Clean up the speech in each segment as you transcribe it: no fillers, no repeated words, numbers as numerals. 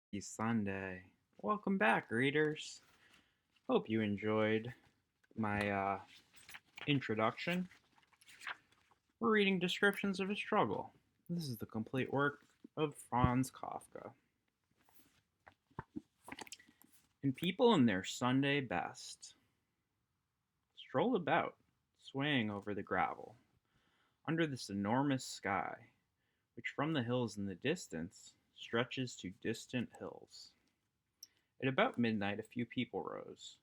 Happy Sunday. Welcome back, readers. Hope you enjoyed my introduction. We're reading Descriptions of a Struggle. This is the complete work of Franz Kafka. And people in their Sunday best stroll about, swaying over the gravel, under this enormous sky, which from the hills in the distance stretches to distant hills. At about midnight, a few people rose,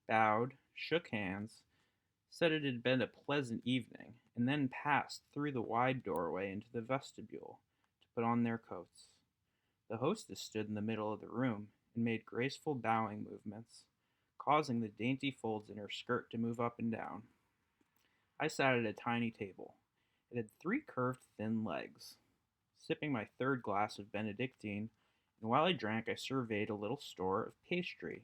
bowed, shook hands, said it had been a pleasant evening, and then passed through the wide doorway into the vestibule to put on their coats. The hostess stood in the middle of the room and made graceful bowing movements, causing the dainty folds in her skirt to move up and down. I sat at a tiny table. It had three curved thin legs. Sipping my third glass of Benedictine, and while I drank I surveyed a little store of pastry,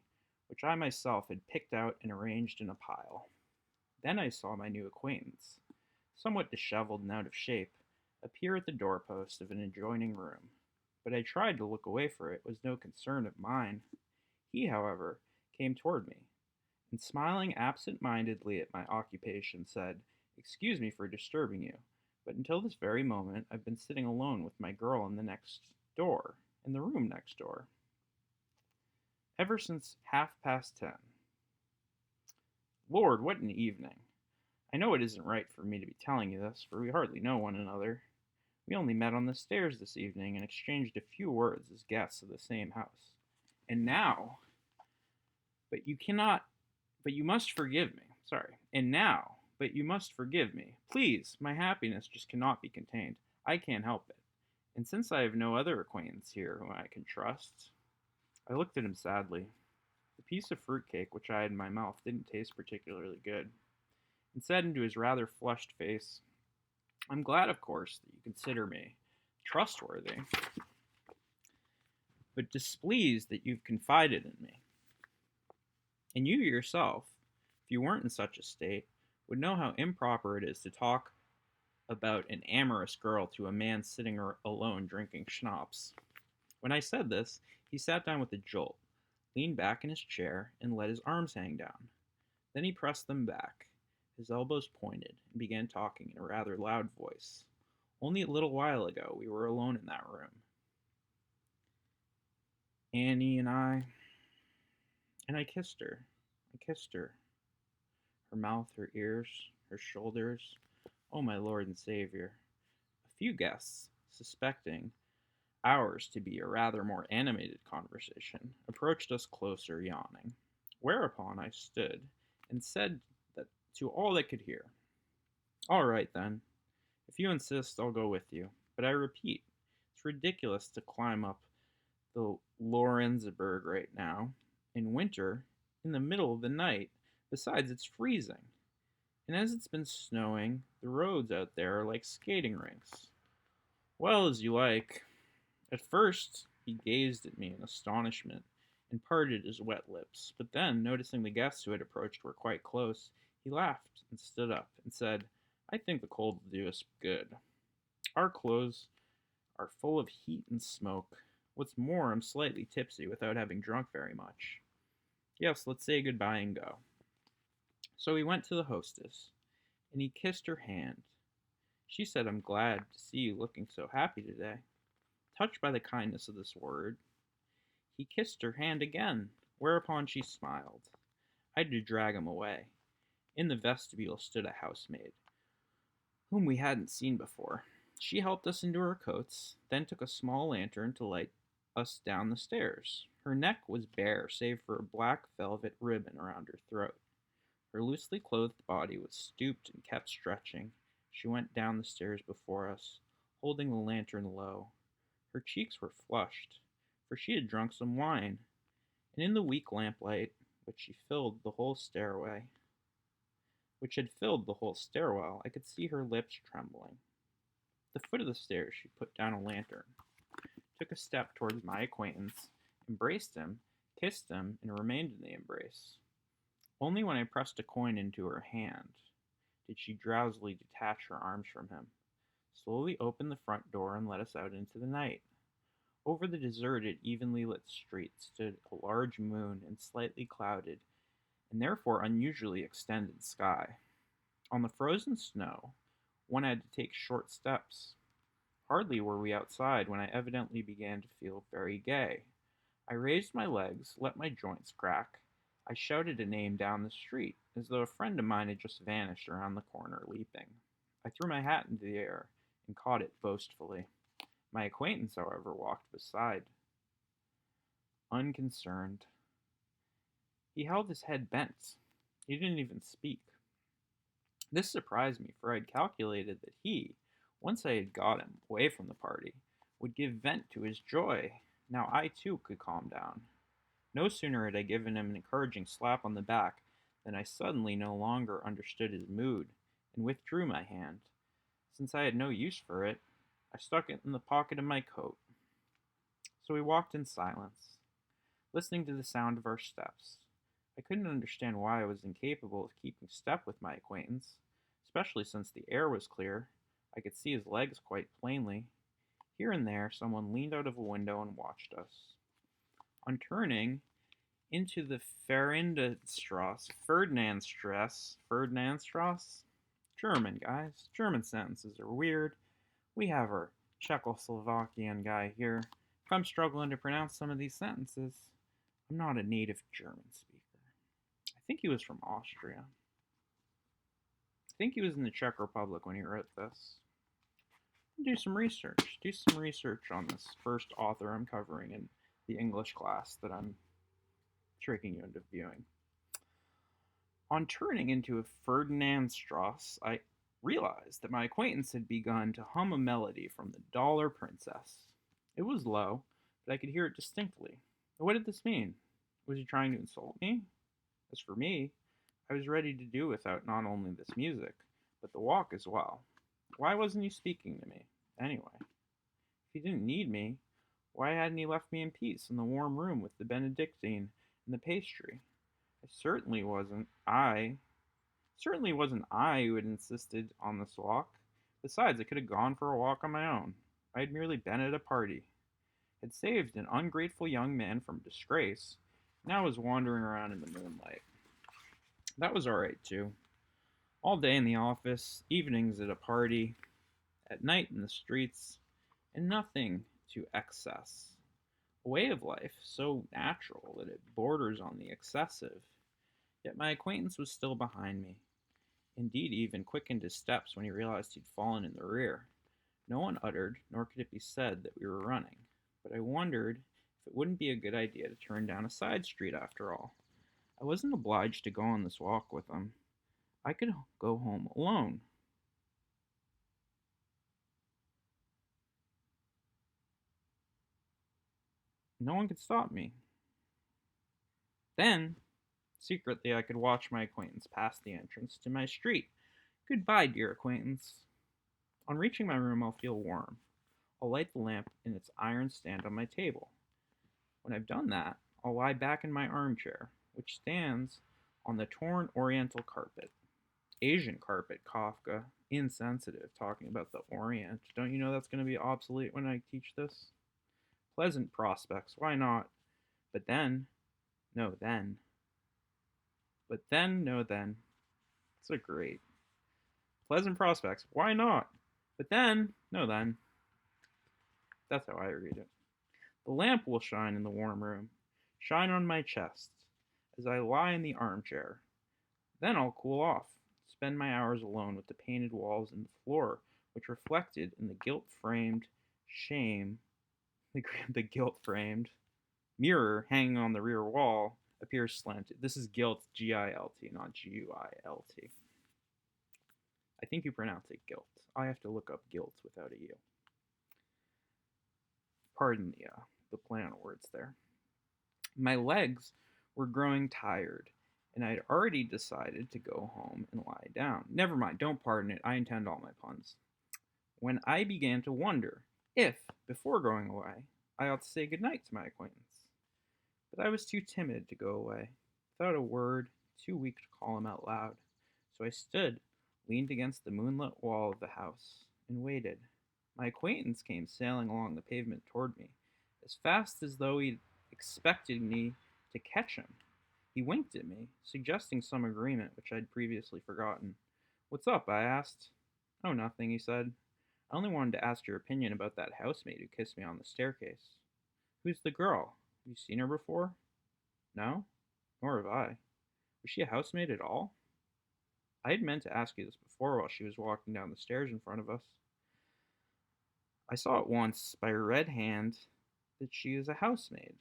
which I myself had picked out and arranged in a pile. Then I saw my new acquaintance, somewhat disheveled and out of shape, appear at the doorpost of an adjoining room. But I tried to look away, for it was no concern of mine. He, however, came toward me, and smiling absent-mindedly at my occupation, said, "Excuse me for disturbing you, but until this very moment I've been sitting alone with my girl in the room next door, ever since 10:30. Lord, what an evening! I know it isn't right for me to be telling you this, for we hardly know one another. We only met on the stairs this evening and exchanged a few words as guests of the same house. And now, but you cannot, but you must forgive me. Sorry. And now, but you must forgive me. Please, my happiness just cannot be contained. I can't help it. And since I have no other acquaintance here whom I can trust, I looked at him sadly. The piece of fruitcake which I had in my mouth didn't taste particularly good, and said into his rather flushed face, "I'm glad, of course, that you consider me trustworthy, but displeased that you've confided in me. And you yourself, if you weren't in such a state, would know how improper it is to talk about an amorous girl to a man sitting alone drinking schnapps." When I said this, he sat down with a jolt, leaned back in his chair, and let his arms hang down. Then he pressed them back, his elbows pointed, and began talking in a rather loud voice. "Only a little while ago we were alone in that room, Annie and I kissed her. I kissed her. Her mouth, her ears, her shoulders. Oh, my Lord and Savior. A few guests, suspecting ours to be a rather more animated conversation, approached us closer, yawning. Whereupon I stood and said that to all that could hear, 'All right, then. If you insist, I'll go with you. But I repeat, it's ridiculous to climb up the Lorenzburg right now, in winter, in the middle of the night. Besides, it's freezing. And as it's been snowing, the roads out there are like skating rinks.' Well, as you like." At first, he gazed at me in astonishment and parted his wet lips, but then, noticing the guests who had approached were quite close, he laughed and stood up and said, "I think the cold will do us good. Our clothes are full of heat and smoke. What's more, I'm slightly tipsy without having drunk very much. Yes, let's say goodbye and go." So he went to the hostess, and he kissed her hand. She said, "I'm glad to see you looking so happy today." Touched by the kindness of this word, he kissed her hand again, whereupon she smiled. I had to drag him away. In the vestibule stood a housemaid, whom we hadn't seen before. She helped us into our coats, then took a small lantern to light us down the stairs. Her neck was bare, save for a black velvet ribbon around her throat. Her loosely clothed body was stooped and kept stretching. She went down the stairs before us, holding the lantern low. Her cheeks were flushed, for she had drunk some wine, and in the weak lamplight which had filled the whole stairwell, I could see her lips trembling. At the foot of the stairs she put down a lantern, took a step towards my acquaintance, embraced him, kissed him, and remained in the embrace. Only when I pressed a coin into her hand did she drowsily detach her arms from him, slowly opened the front door, and let us out into the night. Over the deserted, evenly lit street stood a large moon and slightly clouded, and therefore unusually extended sky. On the frozen snow, one had to take short steps. Hardly were we outside when I evidently began to feel very gay. I raised my legs, let my joints crack. I shouted a name down the street, as though a friend of mine had just vanished around the corner, leaping. I threw my hat into the air and caught it boastfully. My acquaintance, however, walked beside, unconcerned. He held his head bent. He didn't even speak. This surprised me, for I had calculated that he, once I had got him away from the party, would give vent to his joy. Now I too could calm down. No sooner had I given him an encouraging slap on the back than I suddenly no longer understood his mood, and withdrew my hand. Since I had no use for it, I stuck it in the pocket of my coat. So we walked in silence, listening to the sound of our steps. I couldn't understand why I was incapable of keeping step with my acquaintance, especially since the air was clear. I could see his legs quite plainly. Here and there, someone leaned out of a window and watched us. On turning into the Ferdinandstrasse, German, guys. German sentences are weird. We have our Czechoslovakian guy here. If I'm struggling to pronounce some of these sentences, I'm not a native German speaker. I think he was from Austria. I think he was in the Czech Republic when he wrote this. Do some research. Do some research on this first author I'm covering in the English class that I'm tricking you into viewing. On turning into a Ferdinandstrasse, I realized that my acquaintance had begun to hum a melody from the Dollar Princess. It was low, but I could hear it distinctly. What did this mean? Was he trying to insult me? As for me, I was ready to do without not only this music, but the walk as well. Why wasn't he speaking to me, anyway? If he didn't need me, why hadn't he left me in peace in the warm room with the Benedictine and the pastry? Certainly wasn't I who had insisted on this walk. Besides, I could have gone for a walk on my own. I had merely been at a party, had saved an ungrateful young man from disgrace, now was wandering around in the moonlight. That was all right, too. All day in the office, evenings at a party, at night in the streets, and nothing to excess. A way of life so natural that it borders on the excessive. Yet my acquaintance was still behind me. Indeed, he even quickened his steps when he realized he'd fallen in the rear. No one uttered, nor could it be said that we were running, but I wondered if it wouldn't be a good idea to turn down a side street after all. I wasn't obliged to go on this walk with him. I could go home alone. No one could stop me. Then, secretly, I could watch my acquaintance pass the entrance to my street. Goodbye, dear acquaintance. On reaching my room, I'll feel warm. I'll light the lamp in its iron stand on my table. When I've done that, I'll lie back in my armchair, which stands on the torn oriental carpet. Asian carpet, Kafka. Insensitive, talking about the Orient. Don't you know that's going to be obsolete when I teach this? Pleasant prospects, why not? But then, no then. But then, no then. It's a great. Pleasant prospects, why not? But then, no then. That's how I read it. The lamp will shine in the warm room, shine on my chest, as I lie in the armchair. Then I'll cool off, spend my hours alone with the painted walls and the floor, which reflected in the gilt-framed the gilt-framed mirror hanging on the rear wall appears slanted. This is gilt, G-I-L-T, not G-U-I-L-T. I think you pronounce it gilt. I have to look up gilt without a U. Pardon the play on words there. My legs were growing tired, and I had already decided to go home and lie down. Never mind, don't pardon it. I intend all my puns. When I began to wonder if, before going away, I ought to say goodnight to my acquaintance. But I was too timid to go away, without a word, too weak to call him out loud. So I stood, leaned against the moonlit wall of the house, and waited. My acquaintance came sailing along the pavement toward me, as fast as though he expected me to catch him. He winked at me, suggesting some agreement which I'd previously forgotten. "What's up?" I asked. "Oh, nothing," he said. "I only wanted to ask your opinion about that housemaid who kissed me on the staircase." "Who's the girl? Have you seen her before?" "No, nor have I. Was she a housemaid at all?" I had meant to ask you this before while she was walking down the stairs in front of us. I saw at once by her red hand that she is a housemaid,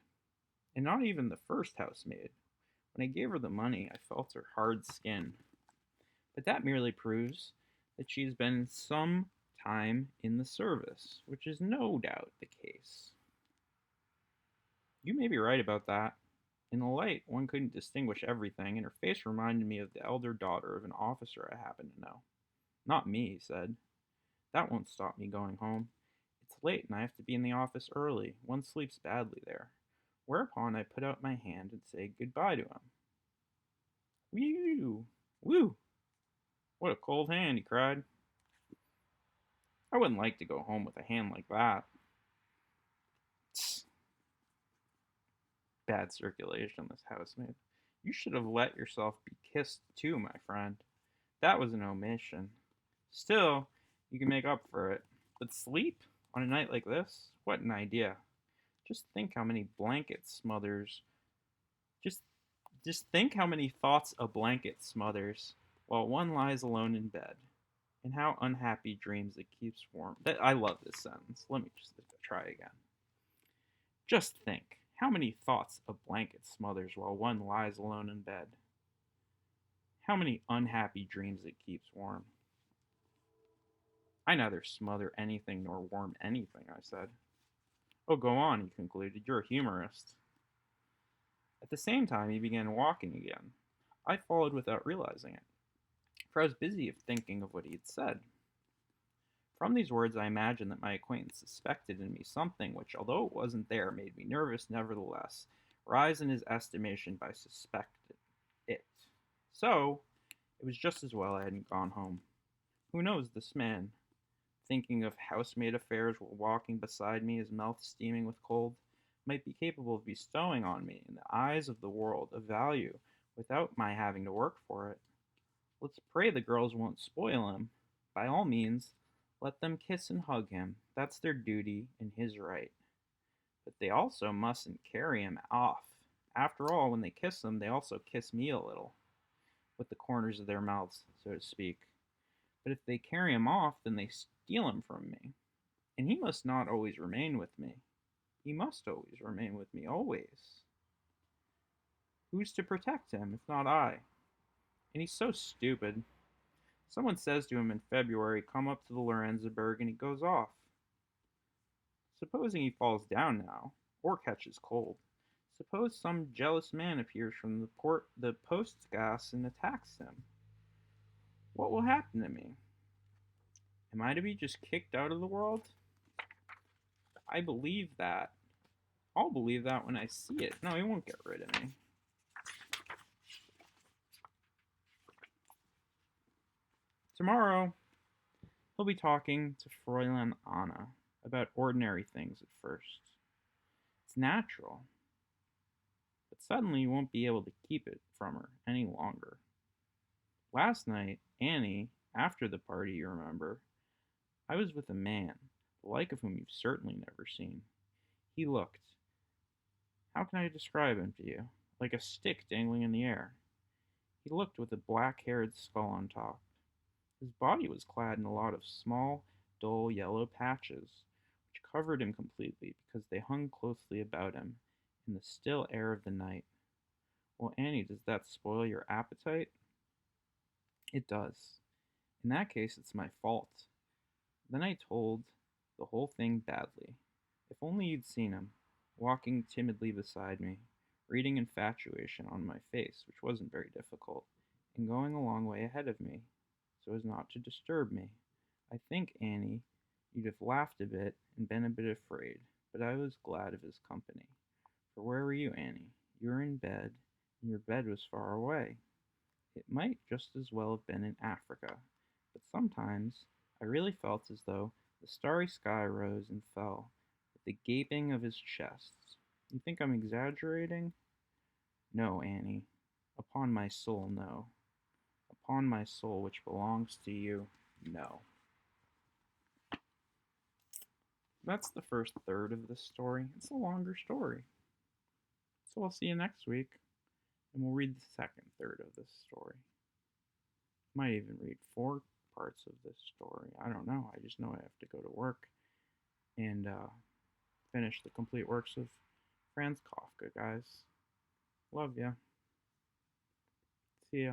and not even the first housemaid. When I gave her the money, I felt her hard skin. But that merely proves that she has been some time in the service, which is no doubt the case. You may be right about that. In the light, one couldn't distinguish everything, and her face reminded me of the elder daughter of an officer I happen to know. "Not me," he said. "That won't stop me going home. It's late, and I have to be in the office early. One sleeps badly there." Whereupon I put out my hand and said goodbye to him. "Whew! Woo! What a cold hand!" he cried. "I wouldn't like to go home with a hand like that." Tss, bad circulation, this housemaid. "You should have let yourself be kissed too, my friend. That was an omission. Still, you can make up for it. But sleep on a night like this? What an idea. Just think how many blanket smothers just just think how many thoughts a blanket smothers while one lies alone in bed, and how unhappy dreams it keeps warm." I love this sentence. Let me just try again. Just think how many thoughts a blanket smothers while one lies alone in bed. How many unhappy dreams it keeps warm. "I neither smother anything nor warm anything," I said. "Oh, go on," he concluded. "You're a humorist." At the same time, he began walking again. I followed without realizing it, for I was busy thinking of what he had said. From these words, I imagined that my acquaintance suspected in me something which, although it wasn't there, made me nervous nevertheless, rise in his estimation by suspected it. So, it was just as well I hadn't gone home. Who knows, this man, thinking of housemaid affairs while walking beside me, his mouth steaming with cold, might be capable of bestowing on me, in the eyes of the world, a value without my having to work for it. Let's pray the girls won't spoil him. By all means, let them kiss and hug him. That's their duty and his right. But they also mustn't carry him off. After all, when they kiss him, they also kiss me a little, with the corners of their mouths, so to speak. But if they carry him off, then they steal him from me. And he must not always remain with me. He must always remain with me, always. Who's to protect him, if not I? And he's so stupid. Someone says to him in February, "Come up to the Lorenzenberg," and he goes off. Supposing he falls down now, or catches cold. Suppose some jealous man appears from the postgas and attacks him. What will happen to me? Am I to be just kicked out of the world? I believe that. I'll believe that when I see it. No, he won't get rid of me. Tomorrow, he'll be talking to Fräulein Anna about ordinary things at first. It's natural. But suddenly you won't be able to keep it from her any longer. Last night, Annie, after the party, you remember, I was with a man, the like of whom you've certainly never seen. He looked, how can I describe him to you? Like a stick dangling in the air. He looked with a black-haired skull on top. His body was clad in a lot of small, dull yellow patches, which covered him completely because they hung closely about him in the still air of the night. Well, Annie, does that spoil your appetite? It does. In that case, it's my fault. Then I told the whole thing badly. If only you'd seen him, walking timidly beside me, reading infatuation on my face, which wasn't very difficult, and going a long way ahead of me, so as not to disturb me. I think, Annie, you'd have laughed a bit and been a bit afraid, but I was glad of his company. For where were you, Annie? You were in bed, and your bed was far away. It might just as well have been in Africa, but sometimes I really felt as though the starry sky rose and fell, that the gaping of his chest. You think I'm exaggerating? No, Annie. Upon my soul, no. Upon my soul, which belongs to you, no. That's the first third of this story. It's a longer story. So I'll see you next week, and we'll read the second third of this story. Might even read 4 parts of this story. I don't know. I just know I have to go to work and finish the complete works of Franz Kafka, guys. Love ya. See ya.